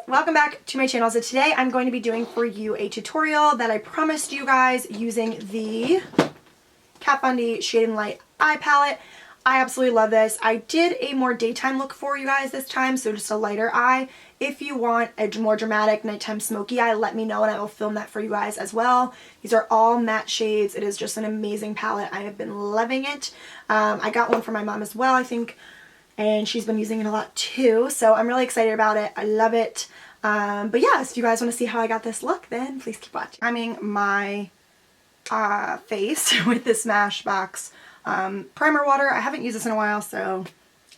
welcome back to my channel. So today I'm going to be doing for you a tutorial that I promised you guys using the Kat Von D Shade and Light eye palette. I absolutely love this. I did a more daytime look for you guys this time, so just a lighter eye. If you want a more dramatic nighttime smoky eye, let me know and I will film that for you guys as well. These are all matte shades. It is just an amazing palette. I have been loving it. I got one for my mom as well, I think, and she's been using it a lot too, so I'm really excited about it. I love it. But yeah, if you guys want to see how I got this look, then please keep watching. Priming my face with this Smashbox primer water. I haven't used this in a while, so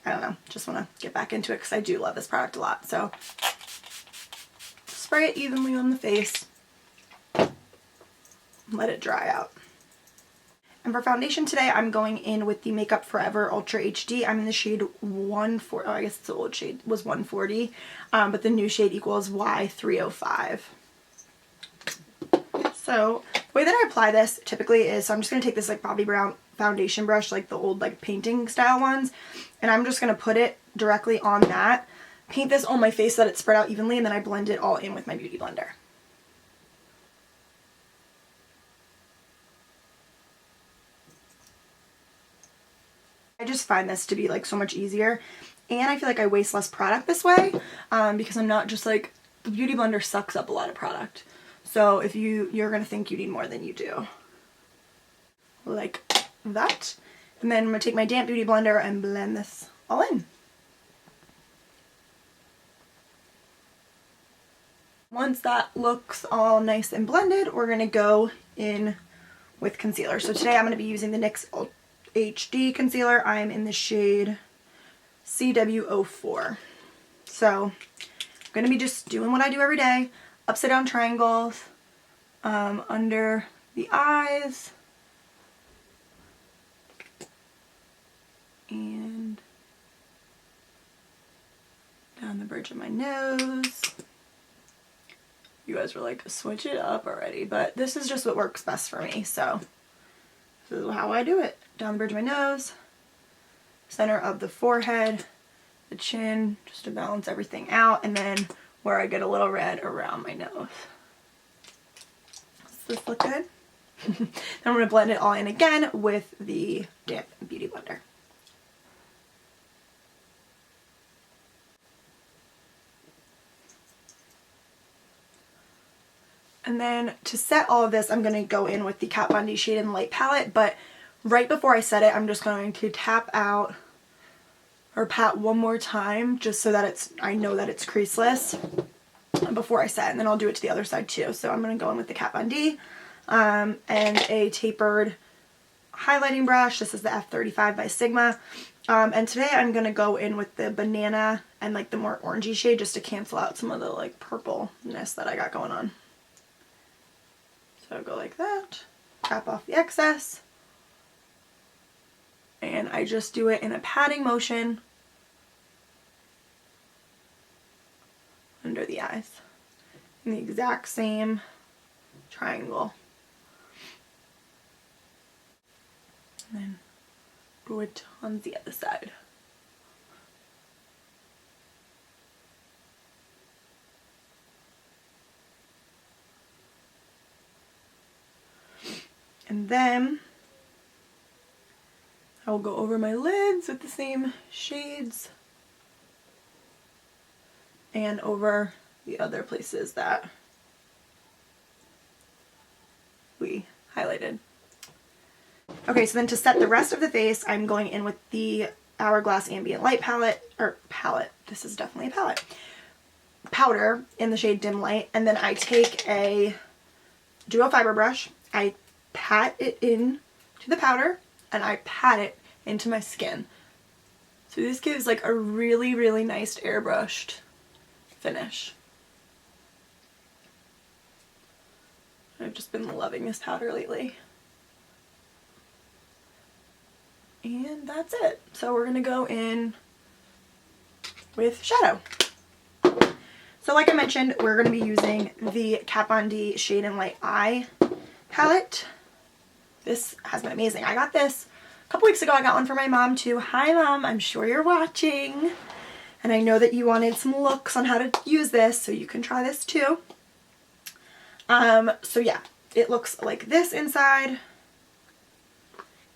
I don't know, just want to get back into it because I do love this product a lot. So spray it evenly on the face, let it dry out. And for foundation today, I'm going in with the Makeup Forever Ultra HD. I'm in the shade 140. Oh, I guess it's the old shade was 140, but the new shade equals Y305. So the way that I apply this typically is, so I'm just going to take this like Bobbi Brown foundation brush, like the old like painting style ones, and I'm just going to put it directly on that, paint this on my face so that it's spread out evenly, and then I blend it all in with my Beauty Blender. I just find this to be like so much easier, and I feel like I waste less product this way because I'm not just like, the Beauty Blender sucks up a lot of product. So if you're going to think you need more than you do. Like that. And then I'm going to take my damp Beauty Blender and blend this all in. Once that looks all nice and blended, we're going to go in with concealer. So today I'm going to be using the NYX HD concealer. I'm in the shade CW04. So I'm going to be just doing what I do every day. Upside down triangles under the eyes and down the bridge of my nose. You guys were like, switch it up already, but this is just what works best for me, so this is how I do it. Down the bridge of my nose, center of the forehead, the chin, just to balance everything out, and then where I get a little red around my nose. Does this look good? Then I'm going to blend it all in again with the damp Beauty Blender. And then to set all of this, I'm going to go in with the Kat Von D Shade and Light palette, but right before I set it, I'm just going to tap out or pat one more time just so that I know that it's creaseless before I set, and then I'll do it to the other side too. So I'm going to go in with the Kat Von D and a tapered highlighting brush. This is the F35 by Sigma. And today I'm going to go in with the banana and like the more orangey shade just to cancel out some of the like purpleness that I got going on. So go like that, tap off the excess, and I just do it in a patting motion under the eyes in the exact same triangle. And then do it on the other side. And then I will go over my lids with the same shades and over the other places that we highlighted. Okay, so then to set the rest of the face, I'm going in with the Hourglass Ambient Light palette, this is definitely a palette, powder in the shade Dim Light, and then I take a duo fiber brush, I pat it in to the powder, and I pat it into my skin. So this gives like a really, really nice airbrushed finish. I've just been loving this powder lately. And that's it. So we're gonna go in with shadow. So like I mentioned, we're gonna be using the Kat Von D Shade and Light Eye palette. This has been amazing. I got this a couple weeks ago. I got one for my mom too. Hi Mom, I'm sure you're watching. And I know that you wanted some looks on how to use this, so you can try this too. So yeah, it looks like this inside.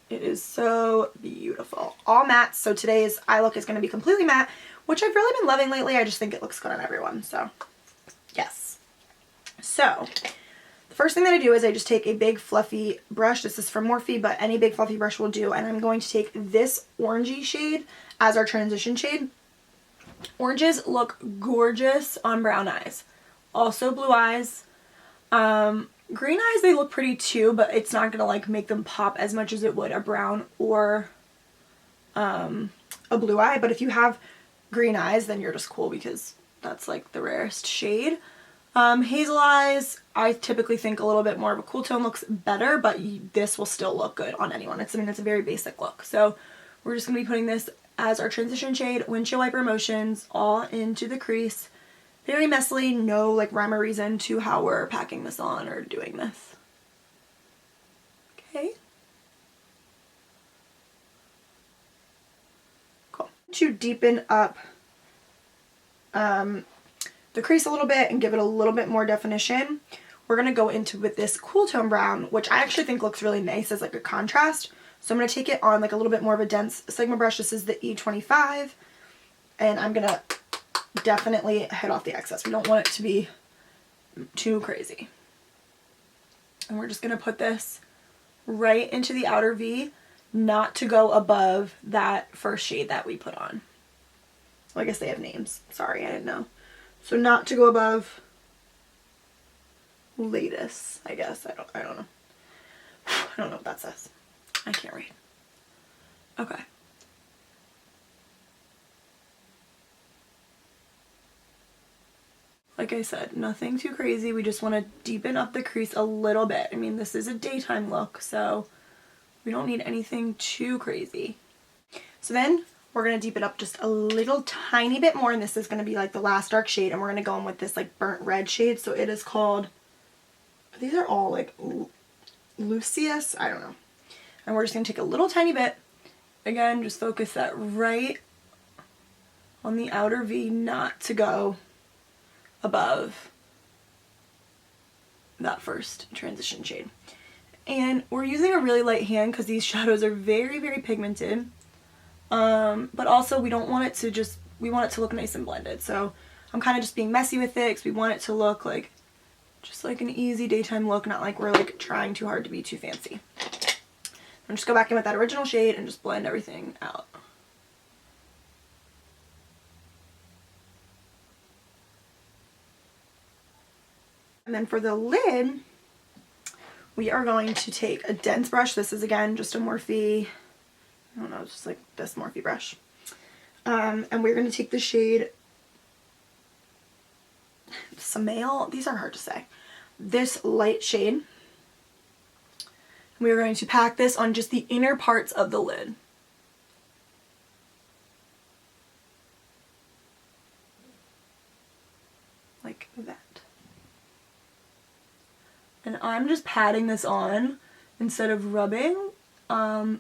It is so beautiful. All matte, so today's eye look is going to be completely matte, which I've really been loving lately. I just think it looks good on everyone, so yes. So the first thing that I do is I just take a big fluffy brush. This is from Morphe, but any big fluffy brush will do. And I'm going to take this orangey shade as our transition shade. Oranges look gorgeous on brown eyes. Also blue eyes. Green eyes, they look pretty too, but it's not gonna like make them pop as much as it would a brown or a blue eye. But if you have green eyes, then you're just cool because that's like the rarest shade. Hazel eyes, I typically think a little bit more of a cool tone looks better, but this will still look good on anyone. I mean, it's a very basic look. So we're just gonna be putting this as our transition shade, windshield wiper motions, all into the crease. Very messily, no like rhyme or reason to how we're packing this on or doing this. Okay. Cool. To deepen up the crease a little bit and give it a little bit more definition, we're going to go into with this cool tone brown, which I actually think looks really nice as like a contrast. So I'm going to take it on like a little bit more of a dense Sigma brush. This is the E25, and I'm going to definitely hit off the excess. We don't want it to be too crazy. And we're just going to put this right into the outer V, not to go above that first shade that we put on. Well, I guess they have names. Sorry, I didn't know. So not to go above latest, I guess. I don't know. I don't know what that says. I can't read. Okay. Like I said, nothing too crazy. We just want to deepen up the crease a little bit. I mean, this is a daytime look, so we don't need anything too crazy. So then we're going to deepen up just a little tiny bit more, and this is going to be like the last dark shade, and we're going to go in with this like burnt red shade. So it is called, these are all like Lucius, I don't know. And we're just going to take a little tiny bit. Again, just focus that right on the outer V, not to go above that first transition shade. And we're using a really light hand because these shadows are very, very pigmented. But also we don't want it to just, we want it to look nice and blended. So I'm kind of just being messy with it because we want it to look like, just like an easy daytime look, not like we're like trying too hard to be too fancy. And just go back in with that original shade and just blend everything out. And then for the lid, we are going to take a dense brush. This is again just a Morphe, I don't know, just like this Morphe brush. And we're going to take the shade Samael. These are hard to say. This light shade. We are going to pack this on just the inner parts of the lid. Like that. And I'm just patting this on instead of rubbing to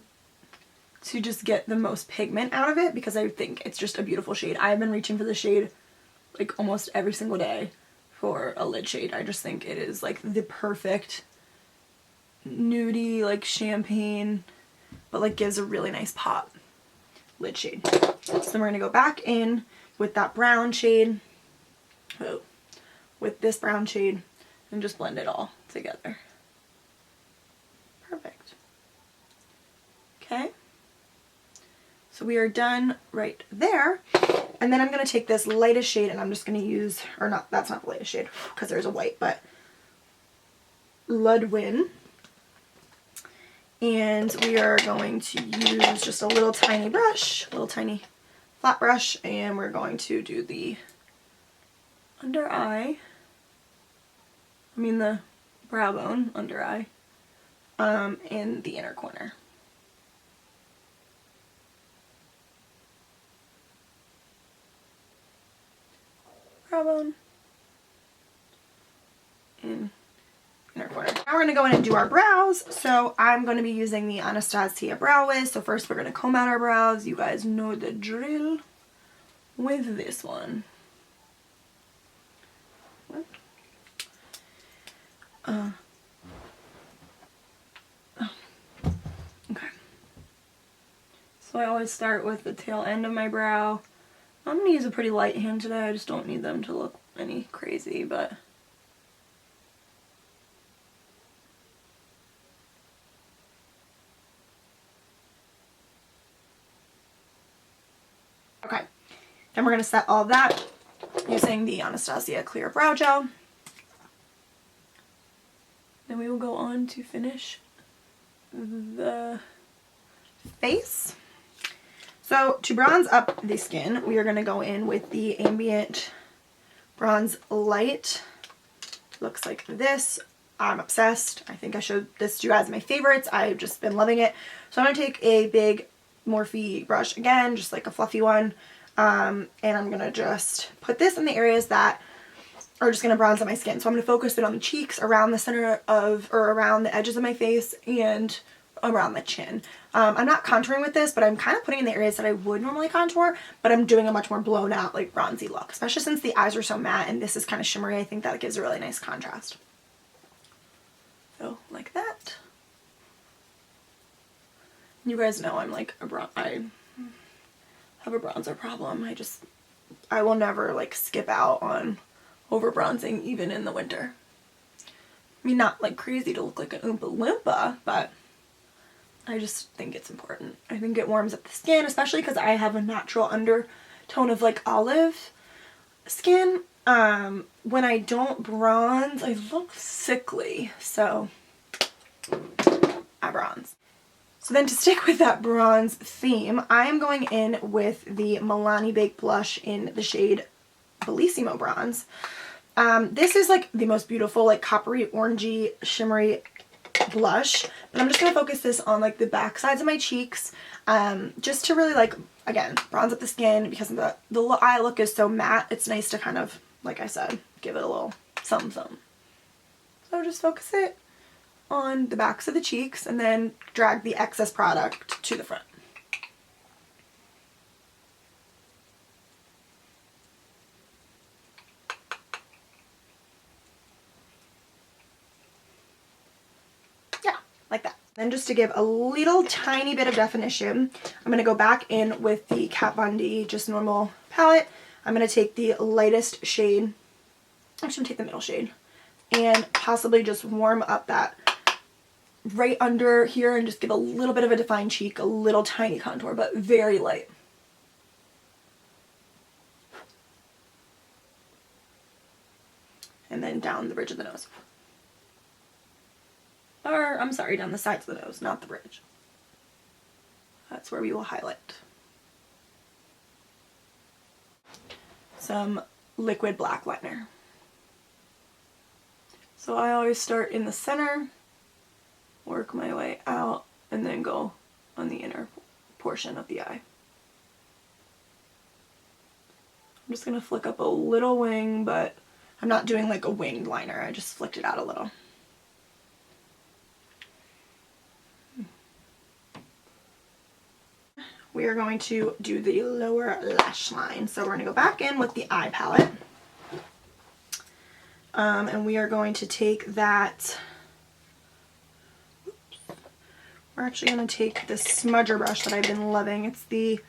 just get the most pigment out of it, because I think it's just a beautiful shade. I've been reaching for this shade like almost every single day for a lid shade. I just think it is like the perfect nudie, like champagne, but like gives a really nice pop lid shade. So then we're going to go back in with that brown shade, with this brown shade, and just blend it all together. Perfect. Okay. So we are done right there. And then I'm going to take this lightest shade and I'm just going to use, or not, that's not the lightest shade because there's a white, but Ludwin. And we are going to use just a little tiny brush, a little tiny flat brush, and we're going to do the under eye, the brow bone, under eye, in the inner corner. Brow bone in inner corner. Now we're going to go in and do our brows. So I'm going to be using the Anastasia Brow Wiz. So first we're going to comb out our brows. You guys know the drill. with this one. What? Oh. Okay. So I always start with the tail end of my brow. I'm going to use a pretty light hand today. I just don't need them to look any crazy, but... Okay. Then we're going to set all that using the Anastasia Clear Brow Gel. Then we will go on to finish the face. So to bronze up the skin, we are going to go in with the Ambient Bronze Light. Looks like this. I'm obsessed. I think I showed this to you guys my favorites. I've just been loving it. So I'm going to take a big Morphe brush again, just like a fluffy one. And I'm going to just put this in the areas that are just going to bronze up my skin. So I'm going to focus it on the cheeks, around the center of, or around the edges of my face, and around the chin. I'm not contouring with this, but I'm kind of putting in the areas that I would normally contour, but I'm doing a much more blown out, like bronzy look, especially since the eyes are so matte and this is kind of shimmery. I think that gives a really nice contrast. So like that. You guys know I'm like I have a bronzer problem. I will never like skip out on over bronzing even in the winter. I mean, not like crazy to look like an Oompa Loompa, but I just think it's important. I think it warms up the skin, especially because I have a natural undertone of like olive skin. When I don't bronze, I look sickly, so I bronze. So then to stick with that bronze theme, I am going in with the Milani Baked Blush in the shade Bellissimo Bronze. This is like the most beautiful, like coppery, orangey, shimmery blush, but I'm just going to focus this on like the back sides of my cheeks, just to really like, again, bronze up the skin because the eye look is so matte. It's nice to kind of, like I said, give it a little something something. So just focus it on the backs of the cheeks and then drag the excess product to the front. Yeah, like that. Then just to give a little tiny bit of definition, I'm going to go back in with the Kat Von D just normal palette. I'm going to take the lightest shade, I'm just going to take the middle shade, and possibly just warm up that right under here and just give a little bit of a defined cheek, a little tiny contour, but very light. And then down the bridge of the nose. Or, I'm sorry, down the sides of the nose, not the bridge. That's where we will highlight. Some liquid black liner. So I always start in the center, work my way out, and then go on the inner portion of the eye. I'm just going to flick up a little wing, but I'm not doing like a winged liner. I just flicked it out a little. We are going to do the lower lash line. So we're going to go back in with the eye palette. And we are going to take that, we're actually going to take the smudger brush that I've been loving. It's the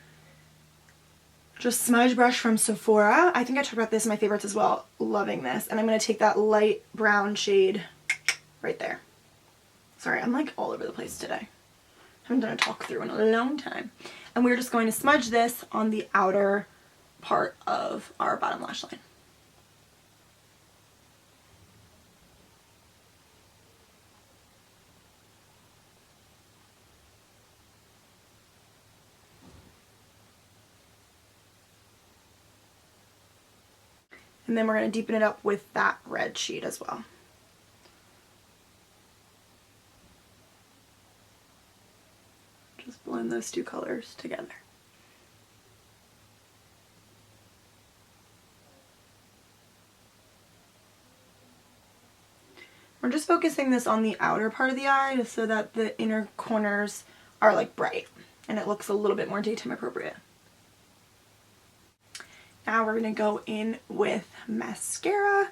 just smudge brush from Sephora. I think I talked about this in my favorites as well. Loving this. And I'm going to take that light brown shade right there. Sorry, I'm like all over the place today. I haven't done a talk through in a long time. And we're just going to smudge this on the outer part of our bottom lash line. And then we're going to deepen it up with that red shade as well. Just blend those two colors together. We're just focusing this on the outer part of the eye just so that the inner corners are like bright and it looks a little bit more daytime appropriate. Now we're going to go in with mascara.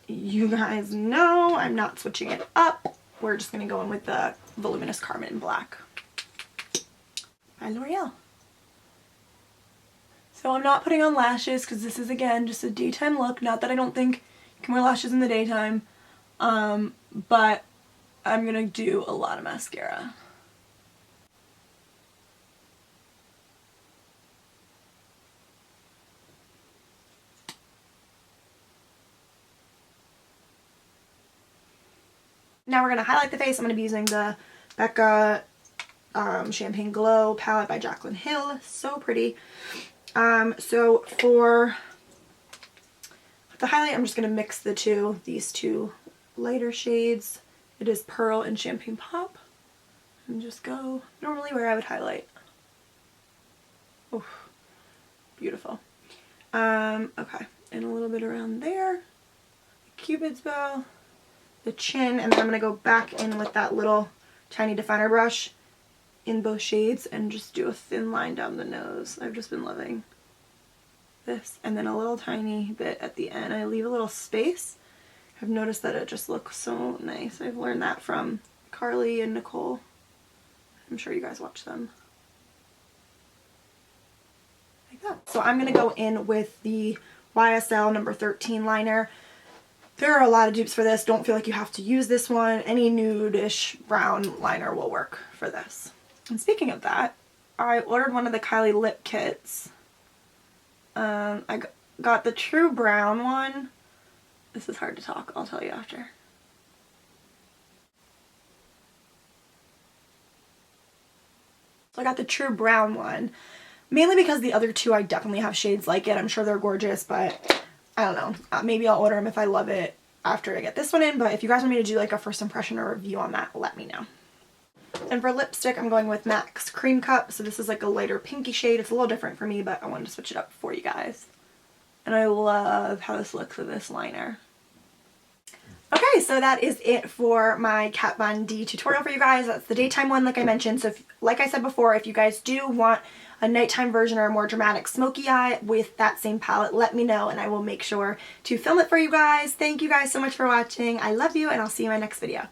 You guys know I'm not switching it up. We're just going to go in with the Voluminous Carmine in Black by L'Oreal. So I'm not putting on lashes because this is, again, just a daytime look. Not that I don't think you can wear lashes in the daytime, but I'm going to do a lot of mascara. Now we're going to highlight the face. I'm going to be using the Becca Champagne Glow palette by Jaclyn Hill. So pretty. So for the highlight, I'm just going to mix these two lighter shades. It is Pearl and Champagne Pop. And just go normally where I would highlight. Oh, beautiful. Okay, and a little bit around there. Cupid's bow. The chin, and then I'm going to go back in with that little tiny definer brush in both shades and just do a thin line down the nose. I've just been loving this. And then a little tiny bit at the end. I leave a little space. I've noticed that it just looks so nice. I've learned that from Carly and Nicole. I'm sure you guys watch them. Like that. So I'm going to go in with the YSL number 13 liner. There are a lot of dupes for this. Don't feel like you have to use this one. Any nude-ish brown liner will work for this. And speaking of that, I ordered one of the Kylie lip kits. I got the true brown one. This is hard to talk. I'll tell you after. So I got the true brown one. Mainly because the other two I definitely have shades like it. I'm sure they're gorgeous, but I don't know. Maybe I'll order them if I love it after I get this one in, but if you guys want me to do like a first impression or review on that, let me know. And for lipstick, I'm going with MAC's Cream Cup. So this is like a lighter pinky shade. It's a little different for me, but I wanted to switch it up for you guys. And I love how this looks with this liner. Okay, so that is it for my Kat Von D tutorial for you guys. That's the daytime one, like I mentioned. So like I said before, if you guys do want a nighttime version or a more dramatic smoky eye with that same palette, let me know and I will make sure to film it for you guys. Thank you guys so much for watching. I love you and I'll see you in my next video.